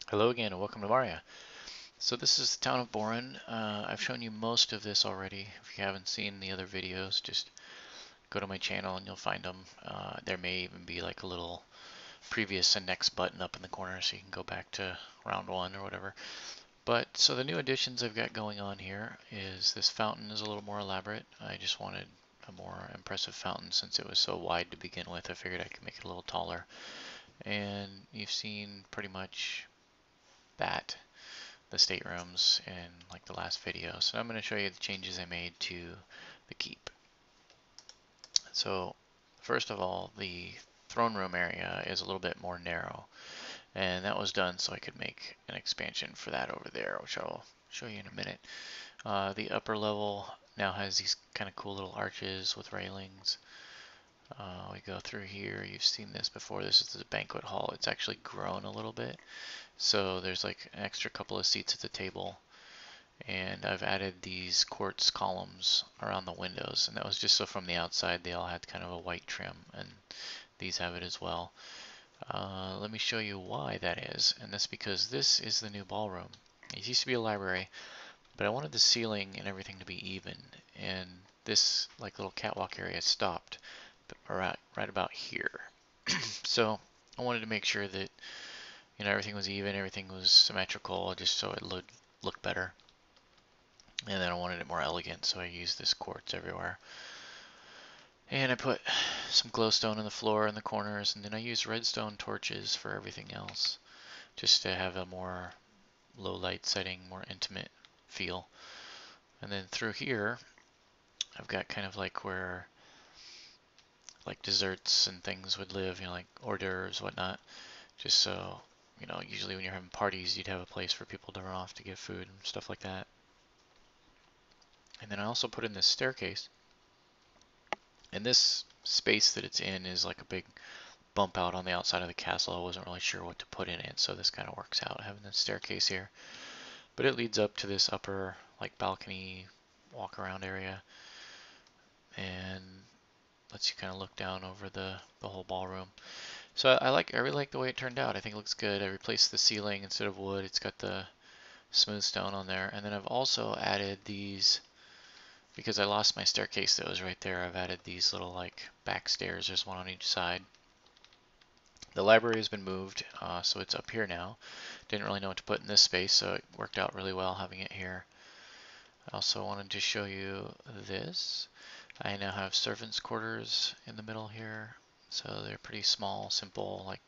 Hello again and welcome to Maria. So this is the town of Boren. I've shown you most of this already. If you haven't seen the other videos, just go to my channel and you'll find them. There may even be like a little previous and next button up in the corner so you can go back to round one or whatever. But so the new additions I've got going on here is this fountain is a little more elaborate. I just wanted a more impressive fountain since it was so wide to begin with. I figured I could make it a little taller. And you've seen pretty much that. The staterooms in like the last video. So I'm going to show you the changes I made to the keep. So first of all, the throne room area is a little bit more narrow, and that was done so I could make an expansion for that over there, which I'll show you in a minute. The upper level now has these kind of cool little arches with railings. We go through here. You've seen this before. This is the banquet hall. It's actually grown a little bit, so there's like an extra couple of seats at the table. And I've added these quartz columns around the windows, and that was just so from the outside they all had kind of a white trim, and these have it as well. Let me show you why that is, and that's because this is the new ballroom. It used to be a library, but I wanted the ceiling and everything to be even, and this like little catwalk area stopped right about here. So I wanted to make sure that everything was even, everything was symmetrical, just so it looked better. And then I wanted it more elegant, so I used this quartz everywhere. And I put some glowstone on the floor in the corners, and then I used redstone torches for everything else, just to have a more low light setting, more intimate feel. And then through here, I've got kind of like where like desserts and things would live, like hors d'oeuvres, whatnot. Just so, usually when you're having parties, you'd have a place for people to run off to get food and stuff like that. And then I also put in this staircase. And this space that it's in is like a big bump out on the outside of the castle. I wasn't really sure what to put in it, so this kind of works out, having this staircase here. But it leads up to this upper like balcony walk around area and lets you kind of look down over the whole ballroom. So I really like the way it turned out. I think it looks good. I replaced the ceiling instead of wood. It's got the smooth stone on there. And then I've also added these, because I lost my staircase that was right there, I've added these little like back stairs. There's one on each side. The library has been moved, so it's up here now. Didn't really know what to put in this space, so it worked out really well having it here. I also wanted to show you this. I now have servants' quarters in the middle here, so they're pretty small, simple, like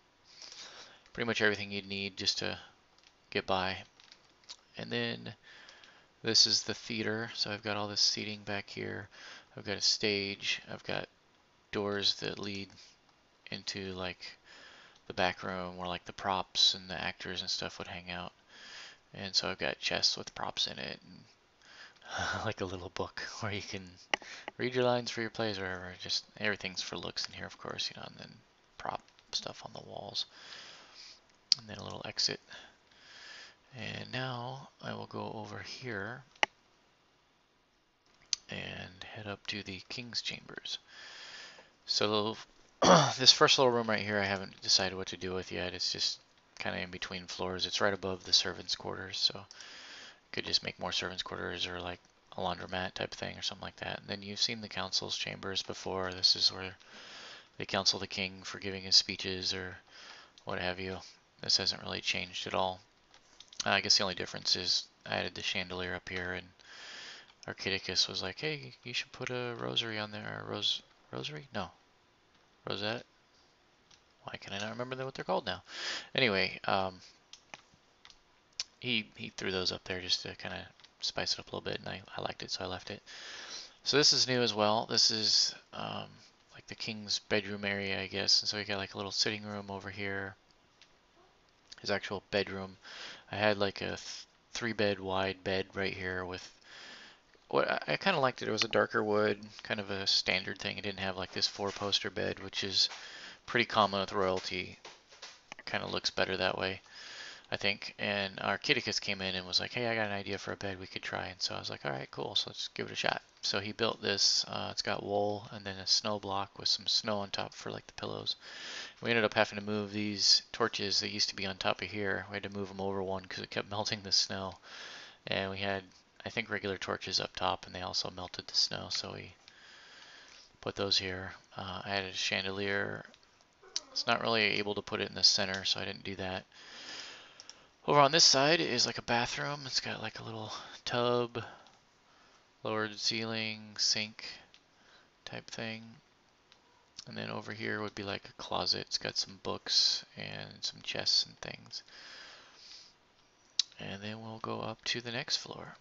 pretty much everything you'd need just to get by. And then this is the theater, so I've got all this seating back here. I've got a stage. I've got doors that lead into like the back room where like the props and the actors and stuff would hang out. And so I've got chests with props in it, and like a little book where you can read your lines for your plays or whatever. Just everything's for looks in here, of course, and then prop stuff on the walls. And then a little exit. And now I will go over here and head up to the King's Chambers. So this first little room right here I haven't decided what to do with yet. It's just kind of in between floors. It's right above the servants' quarters, so could just make more servants' quarters or like a laundromat type thing or something like that. And then you've seen the council's chambers before. This is where they counsel the king for giving his speeches or what have you. This hasn't really changed at all. I guess the only difference is I added the chandelier up here, and Archidicus was like, hey, you should put a rosary on there. Rosary? No. Rosette? Why can I not remember what they're called now? Anyway, he threw those up there just to kind of spice it up a little bit, and I liked it, so I left it. So this is new as well. This is like the king's bedroom area, I guess. And so we got like a little sitting room over here. His actual bedroom. I had like a 3-bed wide bed right here with what I kind of liked it. It was a darker wood, kind of a standard thing. It didn't have like this 4-poster bed, which is pretty common with royalty. Kind of looks better that way. I think. And our Kitticus came in and was like, hey, I got an idea for a bed we could try. And so I was like, all right, cool. So let's give it a shot. So he built this. It's got wool and then a snow block with some snow on top for like the pillows. We ended up having to move these torches that used to be on top of here. We had to move them over one because it kept melting the snow. And we had, I think, regular torches up top, and they also melted the snow. So we put those here. I added a chandelier. It's not really able to put it in the center, so I didn't do that. Over on this side is like a bathroom. It's got like a little tub, lowered ceiling, sink type thing. And then over here would be like a closet. It's got some books and some chests and things. And then we'll go up to the next floor.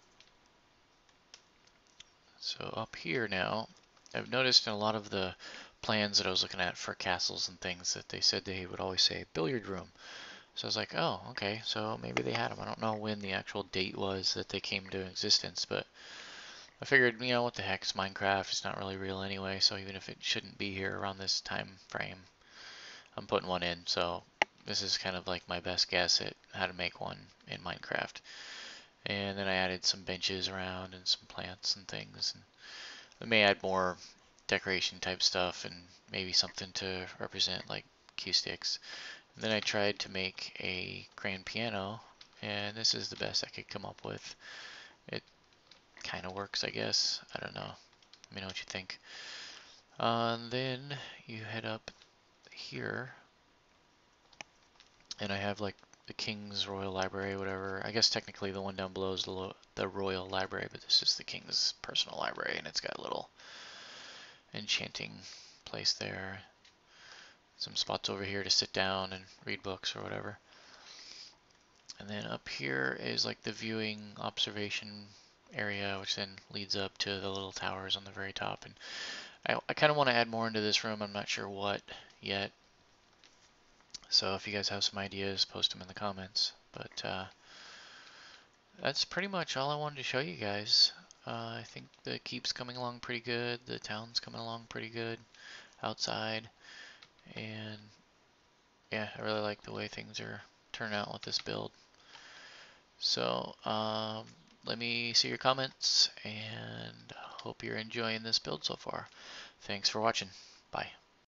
So up here now, I've noticed in a lot of the plans that I was looking at for castles and things that they said they would always say billiard room. So I was like, oh, okay, so maybe they had them. I don't know when the actual date was that they came into existence, but I figured, you know, what the heck, it's Minecraft, it's not really real anyway, so even if it shouldn't be here around this time frame, I'm putting one in. So this is kind of like my best guess at how to make one in Minecraft. And then I added some benches around and some plants and things. And I may add more decoration type stuff and maybe something to represent like cue sticks. And then I tried to make a grand piano, and this is the best I could come up with. It kind of works, I guess. I don't know. Let me know what you think. And then you head up here, and I have like the King's Royal Library, whatever. I guess technically the one down below is the Royal Library, but this is the King's personal library, and it's got a little enchanting place there. Some spots over here to sit down and read books or whatever. And then up here is like the viewing observation area, which then leads up to the little towers on the very top. And I kind of want to add more into this room. I'm not sure what yet. So if you guys have some ideas, post them in the comments. But that's pretty much all I wanted to show you guys. I think the keep's coming along pretty good. The town's coming along pretty good outside. And yeah, I really like the way things are turning out with this build. So let me see your comments, and hope you're enjoying this build so far. Thanks for watching. Bye.